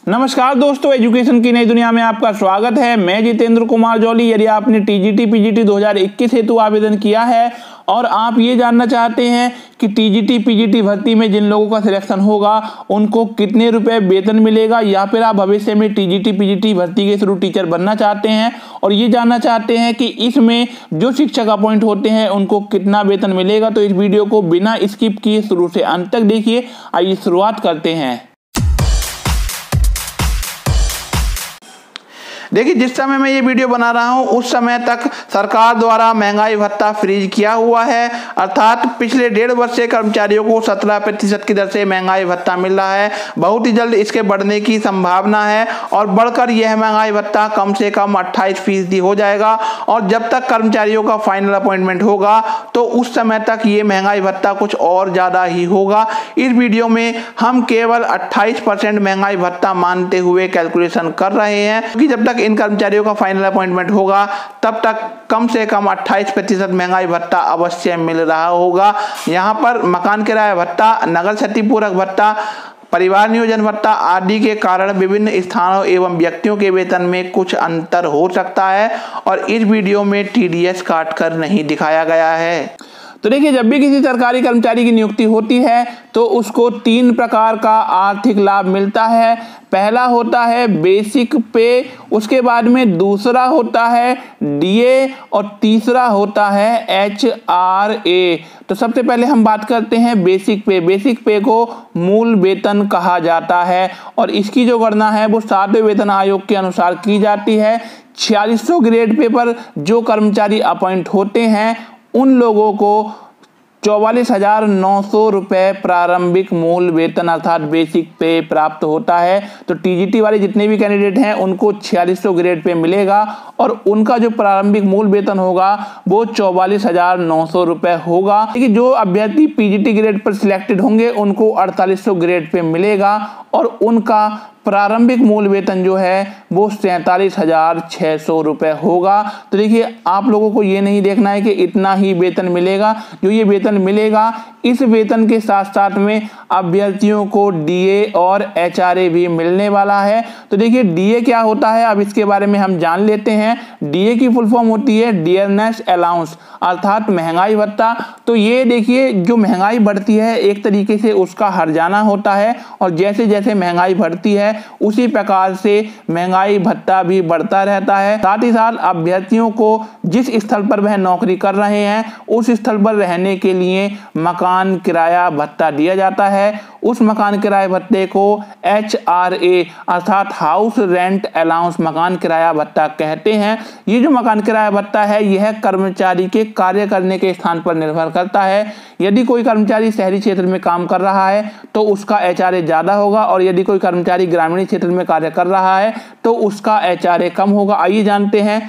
नमस्कार दोस्तों, एजुकेशन की नई दुनिया में आपका स्वागत है। मैं जितेंद्र कुमार जौली। यदि आपने टीजीटी पीजीटी 2021 हेतु आवेदन किया है और आप ये जानना चाहते हैं कि टीजीटी पीजीटी भर्ती में जिन लोगों का सिलेक्शन होगा उनको कितने रुपए वेतन मिलेगा, या फिर आप भविष्य में टीजीटी पीजीटी भर्ती के थ्रू टीचर बनना चाहते हैं और ये जानना चाहते हैं कि इसमें जो शिक्षक अपॉइंट होते हैं उनको कितना वेतन मिलेगा, तो इस वीडियो को बिना स्किप किए शुरू से अंत तक देखिए। आइए शुरुआत करते हैं। देखिए, जिस समय मैं ये वीडियो बना रहा हूँ उस समय तक सरकार द्वारा महंगाई भत्ता फ्रीज किया हुआ है, अर्थात पिछले 1.5 वर्ष से कर्मचारियों को 17% की दर से महंगाई भत्ता मिल रहा है। बहुत ही जल्द इसके बढ़ने की संभावना है और बढ़कर यह महंगाई भत्ता कम से कम 28% हो जाएगा। और जब तक कर्मचारियों का फाइनल अपॉइंटमेंट होगा तो उस समय तक ये महंगाई भत्ता कुछ और ज़्यादा ही होगा। इस वीडियो में हम केवल 28% महंगाई भत्ता मानते हुए कैलकुलेशन कर रहे हैं, क्योंकि जब तक इन कर्मचारियों का फाइनल अपॉइंटमेंट होगा तब तक कम से कम 28% महंगाई भत्ता अवश्य मिल रहा होगा। यहाँ पर मकान किराया भत्ता, नगर क्षतिपूरक भत्ता, परिवार नियोजन भत्ता आदि के कारण विभिन्न स्थानों एवं व्यक्तियों के वेतन में कुछ अंतर हो सकता है और इस वीडियो में टीडीएस काटकर नहीं दिखाया गया है। तो देखिए, जब भी किसी सरकारी कर्मचारी की नियुक्ति होती है तो उसको 3 प्रकार का आर्थिक लाभ मिलता है। पहला होता है बेसिक पे, उसके बाद में दूसरा होता है डीए और तीसरा होता है एचआरए। तो सबसे पहले हम बात करते हैं बेसिक पे। बेसिक पे को मूल वेतन कहा जाता है और इसकी जो गणना है वो 7वें वेतन आयोग के अनुसार की जाती है। 4600 ग्रेड पे पर जो कर्मचारी अपॉइंट होते हैं उन लोगों को 44,900 रुपये प्रारंभिक मूल वेतन अर्थात बेसिक पे प्राप्त होता है। तो टीजीटी वाले जितने भी कैंडिडेट हैं उनको 4600 ग्रेड पे मिलेगा और उनका जो प्रारंभिक मूल वेतन होगा वो 44,900 रुपये होगा। लेकिन जो अभ्यर्थी पीजीटी ग्रेड पर सिलेक्टेड होंगे उनको 4800 ग्रेड पे मिलेगा और उनका प्रारंभिक मूल वेतन जो है वो 47,600 रुपये होगा। तो देखिए, आप लोगों को ये नहीं देखना है कि इतना ही वेतन मिलेगा। जो ये वेतन मिलेगा, इस वेतन के साथ साथ में अभ्यर्थियों को डीए और एचआरए भी मिलने वाला है। तो देखिए, डीए क्या होता है अब इसके बारे में हम जान लेते हैं। डीए की फुल फॉर्म होती है डियरनेस अलाउंस अर्थात महंगाई भत्ता। तो ये देखिए, जो महंगाई बढ़ती है एक तरीके से उसका हर्जाना होता है और जैसे जैसे महंगाई बढ़ती है उसी प्रकार से महंगाई भत्ता भी बढ़ता रहता है। साथ ही साथ अभ्यर्थियों को जिस स्थल पर वह नौकरी कर रहे हैं उस स्थल पर रहने के लिए मकान किराया भत्ता दिया जाता है। उस मकान किराए भत्ते को एचआरए अर्थात हाउस रेंट अलाउंस मकान किराया भत्ता कहते हैं। ये जो मकान किराया भत्ता है यह कर्मचारी के कार्य करने के स्थान पर निर्भर करता है। यदि कोई कर्मचारी शहरी क्षेत्र में काम कर रहा है तो उसका एचआरए ज़्यादा होगा और यदि कोई कर्मचारी ग्रामीण क्षेत्र में कार्य कर रहा है तो उसका एचआरए कम होगा। आइए जानते हैं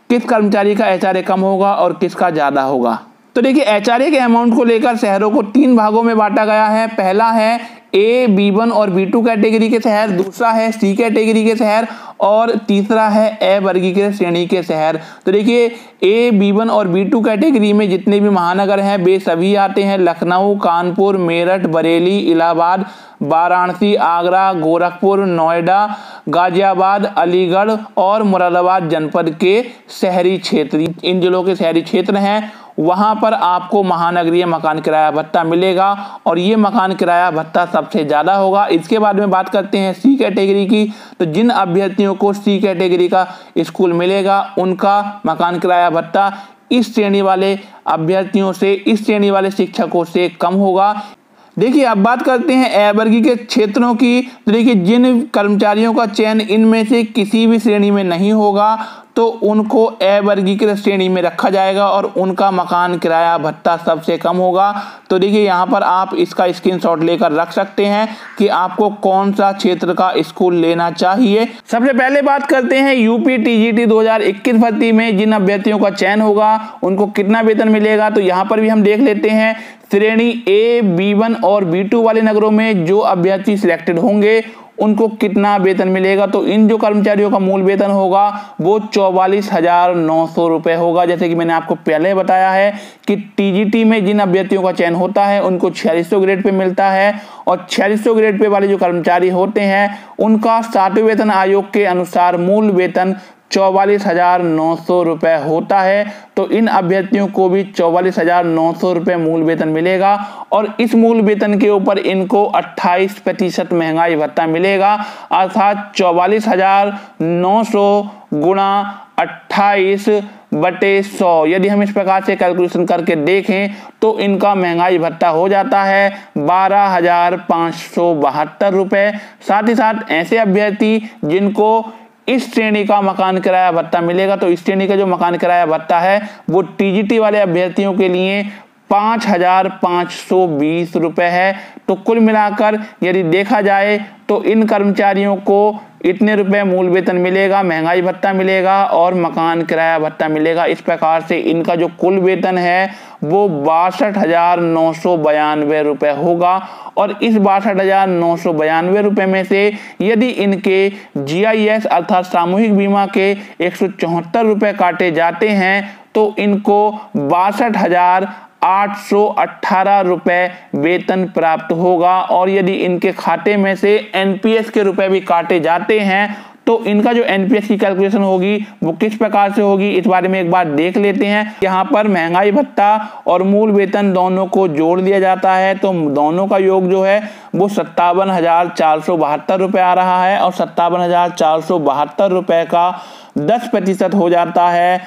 किस कर्मचारी का एचआरए कम होगा और किसका ज़्यादा होगा। तो देखिए, एचआरए के अमाउंट को लेकर शहरों को 3 भागों में बांटा गया है। पहला है ए, बी1 और बी2 कैटेगरी के शहर, दूसरा है सी कैटेगरी के शहर और तीसरा है ए वर्गीकृत श्रेणी के शहर। तो देखिए, ए, बी1 और बी2 कैटेगरी में जितने भी महानगर हैं वे सभी आते हैं लखनऊ, कानपुर, मेरठ, बरेली, इलाहाबाद, वाराणसी, आगरा, गोरखपुर, नोएडा, गाजियाबाद, अलीगढ़ और मुरादाबाद जनपद के शहरी क्षेत्र। इन जिलों के शहरी क्षेत्र हैं वहां पर आपको महानगरीय मकान किराया भत्ता मिलेगा और ये मकान किराया भत्ता सबसे ज़्यादा होगा। इसके बाद में बात करते हैं सी कैटेगरी की। तो जिन अभ्यर्थियों को सी कैटेगरी का स्कूल मिलेगा उनका मकान किराया भत्ता इस श्रेणी वाले अभ्यर्थियों से, इस श्रेणी वाले शिक्षकों से कम होगा। देखिए, अब बात करते हैं ए वर्गीकृत क्षेत्रों की। तो देखिए, जिन कर्मचारियों का चयन इनमें से किसी भी श्रेणी में नहीं होगा तो उनको ए वर्गीकृत श्रेणी में रखा जाएगा और उनका मकान किराया भत्ता सबसे कम होगा। तो देखिए, यहाँ पर आप इसका स्क्रीनशॉट लेकर रख सकते हैं कि आपको कौन सा क्षेत्र का स्कूल लेना चाहिए। सबसे पहले बात करते हैं यूपी टीजीटी 2021 भर्ती में जिन अभ्यर्थियों का चयन होगा उनको कितना वेतन मिलेगा। तो यहाँ पर भी हम देख लेते हैं श्रेणी ए, बी1 और बी2 वाले नगरों में जो अभ्यर्थी सिलेक्टेड होंगे उनको कितना वेतन मिलेगा। तो इन जो कर्मचारियों का मूल वेतन होगा वो 44,900 रुपये होगा। जैसे कि मैंने आपको पहले बताया है कि टीजीटी में जिन अभ्यर्थियों का चयन होता है उनको 4600 ग्रेड पे मिलता है, और 4600 ग्रेड पे वाले जो कर्मचारी होते हैं उनका 7वें वेतन आयोग के अनुसार मूल वेतन 44,900 रुपये होता है। तो इन अभ्यर्थियों को भी 44,900 रुपये मूल वेतन मिलेगा, और इस मूल वेतन के ऊपर इनको 28% महंगाई भत्ता मिलेगा, अर्थात 44,900 गुणा 28/100। यदि हम इस प्रकार से कैलकुलेशन करके देखें तो इनका महंगाई भत्ता हो जाता है 12,572 रुपये। साथ ही साथ ऐसे अभ्यर्थी जिनको इस श्रेणी का मकान किराया भत्ता मिलेगा, तो इस श्रेणी का जो मकान किराया भत्ता है वो टीजीटी वाले अभ्यर्थियों के लिए 5,520 रुपये है। तो कुल मिलाकर यदि देखा जाए तो इन कर्मचारियों को इतने रुपए मूल वेतन मिलेगा, महंगाई भत्ता मिलेगा और मकान किराया भत्ता मिलेगा। इस प्रकार से इनका जो कुल वेतन है वो 62,992 रुपये होगा। और इस 62,992 रुपये में से यदि इनके GIS अर्थात सामूहिक बीमा के 174 रुपये काटे जाते हैं तो इनको 62,818 रुपये वेतन प्राप्त होगा। और यदि इनके खाते में से NPS के रुपए भी काटे जाते हैं तो इनका जो NPS की कैलकुलेशन होगी वो किस प्रकार से होगी, इस बारे में एक बार देख लेते हैं। यहाँ पर महंगाई भत्ता और मूल वेतन दोनों को जोड़ दिया जाता है, तो दोनों का योग जो है वो 57,472 रुपये आ रहा है, और 57,472 रुपये का 10% हो जाता है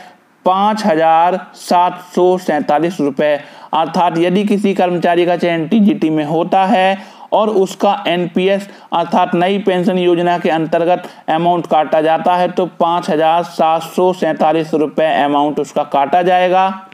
5,747 रुपये। अर्थात यदि किसी कर्मचारी का चयन टीजीटी में होता है और उसका NPS अर्थात नई पेंशन योजना के अंतर्गत अमाउंट काटा जाता है तो 5,747 रुपये अमाउंट उसका काटा जाएगा।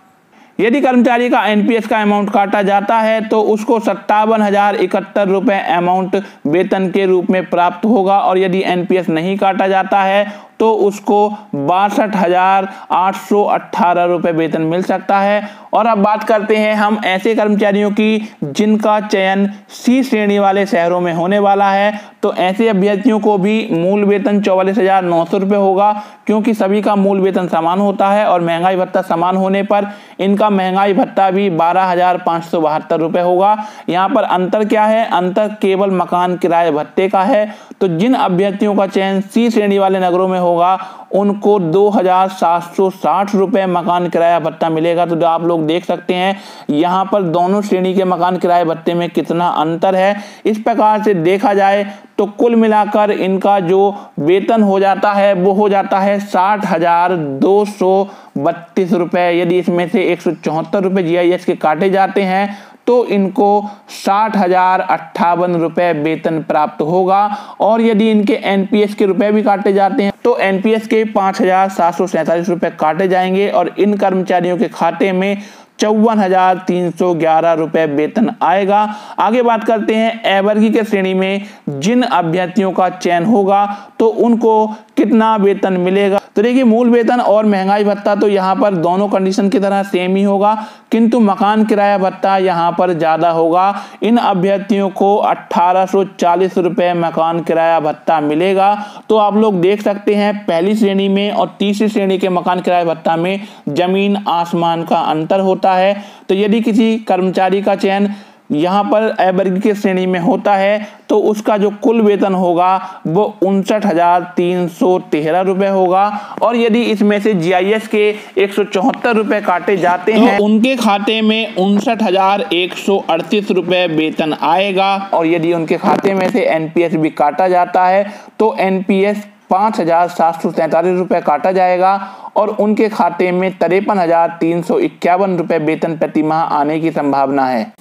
यदि कर्मचारी का NPS का अमाउंट काटा जाता है तो उसको 57,071 रुपये अमाउंट वेतन के रूप में प्राप्त होगा, और यदि NPS नहीं काटा जाता है तो उसको 62,818 रुपये वेतन मिल सकता है। और अब बात करते हैं हम ऐसे कर्मचारियों की जिनका चयन C श्रेणी वाले शहरों में होने वाला है। तो ऐसे अभ्यर्थियों को भी मूल वेतन 44,900 रुपये होगा, क्योंकि सभी का मूल वेतन समान होता है और महंगाई भत्ता समान होने पर इनका महंगाई भत्ता भी 12,572 रुपये होगा। यहाँ पर अंतर क्या है, अंतर केवल मकान किराए भत्ते का है। तो जिन अभ्यर्थियों का चयन C श्रेणी वाले नगरों में होगा उनको 2,760 रुपये मकान किराया भत्ता मिलेगा। तो आप लोग देख सकते हैं यहाँ पर दोनों श्रेणी के मकान किराए भत्ते में कितना अंतर है। इस प्रकार से देखा जाए तो कुल मिलाकर इनका जो वेतन हो जाता है वो हो जाता है 60,232 रुपये। यदि इसमें से 174 रुपये GIS के काटे जाते हैं तो इनको 60,058 रुपये वेतन प्राप्त होगा। और यदि इनके NPS के रुपए भी काटे जाते हैं तो NPS के 5,747 रुपये काटे जाएंगे, और इन कर्मचारियों के खाते में 54,311 रुपये वेतन आएगा। आगे बात करते हैं A वर्गीय के श्रेणी में जिन अभ्यर्थियों का चयन होगा तो उनको कितना वेतन मिलेगा। तो देखिए मूल वेतन और महंगाई भत्ता तो यहाँ पर दोनों कंडीशन की तरह सेम ही होगा, किंतु मकान किराया भत्ता यहाँ पर ज़्यादा होगा। इन अभ्यर्थियों को 1,840 रुपये मकान किराया भत्ता मिलेगा। तो आप लोग देख सकते हैं पहली श्रेणी में और तीसरी श्रेणी के मकान किराया भत्ता में जमीन आसमान का अंतर होता है। तो यदि किसी कर्मचारी का चयन यहाँ पर A वर्ग की श्रेणी में होता है तो उसका जो कुल वेतन होगा वो 59,313 रुपये होगा, और यदि इसमें से GIS के 174 रुपये काटे जाते हैं तो उनके खाते में 59,138 रुपये वेतन आएगा। और यदि उनके खाते में से NPS भी काटा जाता है तो NPS 5,743 रुपये काटा जाएगा, और उनके खाते में 53,351 रुपये वेतन प्रति माह आने की संभावना है।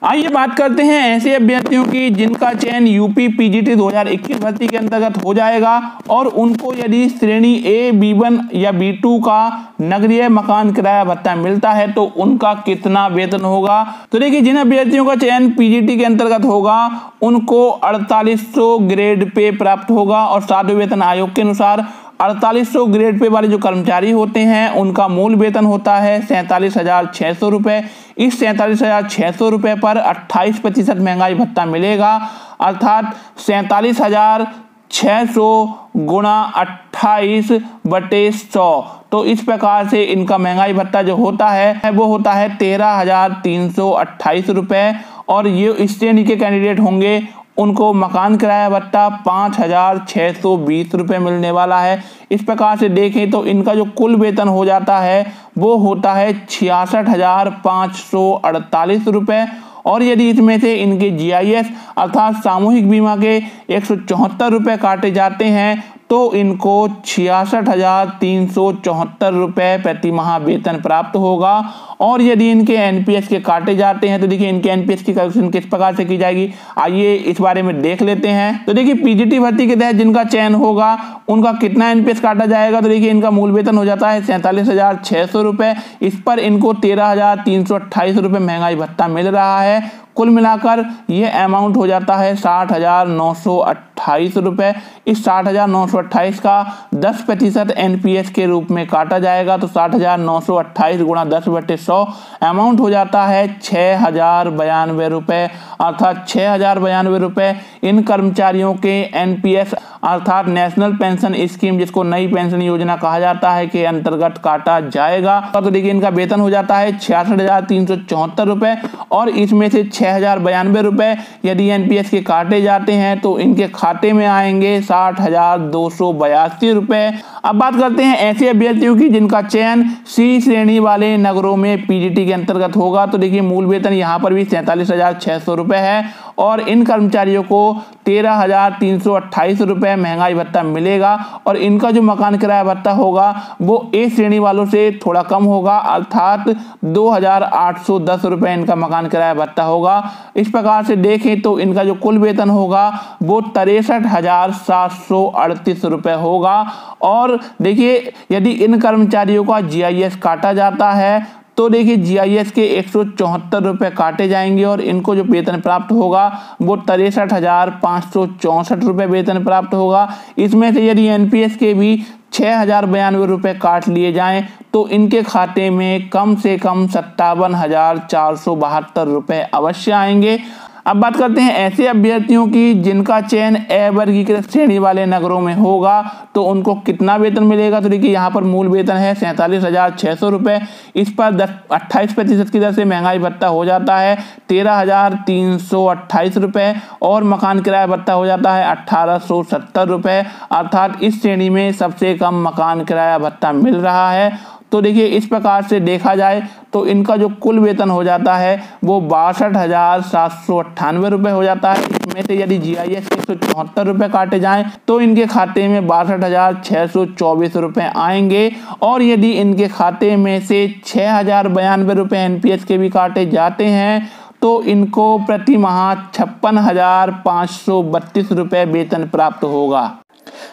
आइए बात करते हैं ऐसे अभ्यर्थियों की जिनका चयन यूपी पीजीटी 2021 भर्ती के अंतर्गत हो जाएगा, और उनको यदि श्रेणी A, B1 या B2 का नगरीय मकान किराया भत्ता मिलता है तो उनका कितना वेतन होगा। तो देखिए जिन अभ्यर्थियों का चयन पीजीटी के अंतर्गत होगा उनको 4800 ग्रेड पे प्राप्त होगा, और 7वें वेतन आयोग के अनुसार 4800 ग्रेड पे वाले जो कर्मचारी होते हैं उनका मूल वेतन होता है 47,600 रुपये। इस 47,600 रुपये पर 28% महंगाई भत्ता मिलेगा, अर्थात 47,600 गुणा 28/100। तो इस प्रकार से इनका महंगाई भत्ता जो होता है वो होता है 13,328 रुपये। और ये इस श्रेणी के कैंडिडेट होंगे उनको मकान किराया भत्ता 5,620 रुपये मिलने वाला है। इस प्रकार से देखें तो इनका जो कुल वेतन हो जाता है वो होता है 66,548 रुपये। और यदि इसमें से इनके GIS अर्थात सामूहिक बीमा के 174 रुपये काटे जाते हैं तो इनको 66,374 रुपये प्रति माह वेतन प्राप्त होगा। और यदि इनके NPS के काटे जाते हैं तो देखिए इनके NPS की कैलकुलेशन किस प्रकार से की जाएगी, आइए इस बारे में देख लेते हैं। तो देखिए PGT भर्ती के तहत जिनका चयन होगा उनका कितना NPS काटा जाएगा, तो देखिए इनका मूल वेतन हो जाता है 47,600 रुपये। इस पर इनको 13,328 रुपये महंगाई भत्ता मिल रहा है। कुल मिलाकर ये अमाउंट हो जाता है 60,928 रुपये। इस 60,928 का 10% NPS के रूप में काटा जाएगा तो 60,928 गुणा 10/100 अमाउंट हो जाता है 6,092 रुपये। अर्थात 6,092 रुपये इन कर्मचारियों के NPS अर्थात नेशनल पेंशन स्कीम, जिसको नई पेंशन योजना कहा जाता है, के अंतर्गत काटा जाएगा। तो देखिए इनका वेतन हो जाता है 66,374 रुपये। और इसमें से 6,092 रुपये यदि NPS के काटे जाते हैं तो इनके खाते में आएंगे 60,282 रुपये। अब बात करते हैं ऐसे अभ्यर्थियों की जिनका चयन C श्रेणी वाले नगरों में PGT के अंतर्गत होगा। तो देखिए मूल वेतन यहाँ पर भी 47,600 रुपये है और इन कर्मचारियों को 13,328 रुपये महंगाई भत्ता मिलेगा। और इनका जो मकान किराया भत्ता होगा वो A श्रेणी वालों से थोड़ा कम होगा, अर्थात 2,810 रुपये इनका मकान किराया भत्ता होगा। इस प्रकार से देखें तो इनका जो कुल वेतन होगा वो 63,738 रुपये होगा। और देखिए यदि इन कर्मचारियों का GIS काटा जाता है तो देखिए GIS के 174 रुपये काटे जाएंगे और इनको जो वेतन प्राप्त होगा वो 63,564 रुपये वेतन प्राप्त होगा। इसमें से यदि NPS के भी 6,092 रुपये काट लिए जाएं तो इनके खाते में कम से कम 57,472 रुपये अवश्य आएंगे। अब बात करते हैं ऐसे अभ्यर्थियों की जिनका चयन A वर्गीकृत श्रेणी वाले नगरों में होगा तो उनको कितना वेतन मिलेगा। तो देखिए यहाँ पर मूल वेतन है 47,600 रुपये। इस पर 28% की दर से महंगाई भत्ता हो जाता है 13,328 रुपये और मकान किराया भत्ता हो जाता है 1,870 रुपये। अर्थात इस श्रेणी में सबसे कम मकान किराया भत्ता मिल रहा है। तो देखिए इस प्रकार से देखा जाए तो इनका जो कुल वेतन हो जाता है वो 62,798 रुपये हो जाता है। इसमें से यदि GIS के 174 रुपये काटे जाएं तो इनके खाते में 62,624 रुपये आएंगे। और यदि इनके खाते में से 6,092 रुपये NPS के भी काटे जाते हैं तो इनको प्रति माह 56,532 रुपये वेतन प्राप्त होगा।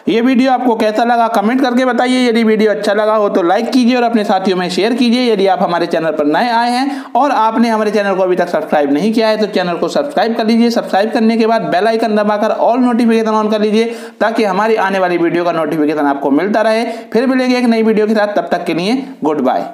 ये वीडियो आपको कैसा लगा कमेंट करके बताइए। यदि वीडियो अच्छा लगा हो तो लाइक कीजिए और अपने साथियों में शेयर कीजिए। यदि आप हमारे चैनल पर नए आए हैं और आपने हमारे चैनल को अभी तक सब्सक्राइब नहीं किया है तो चैनल को सब्सक्राइब कर लीजिए। सब्सक्राइब करने के बाद बेल आइकन दबाकर ऑल नोटिफिकेशन ऑन कर लीजिए ताकि हमारी आने वाली वीडियो का नोटिफिकेशन आपको मिलता रहे। फिर मिलेंगे एक नई वीडियो के साथ, तब तक के लिए गुड बाय।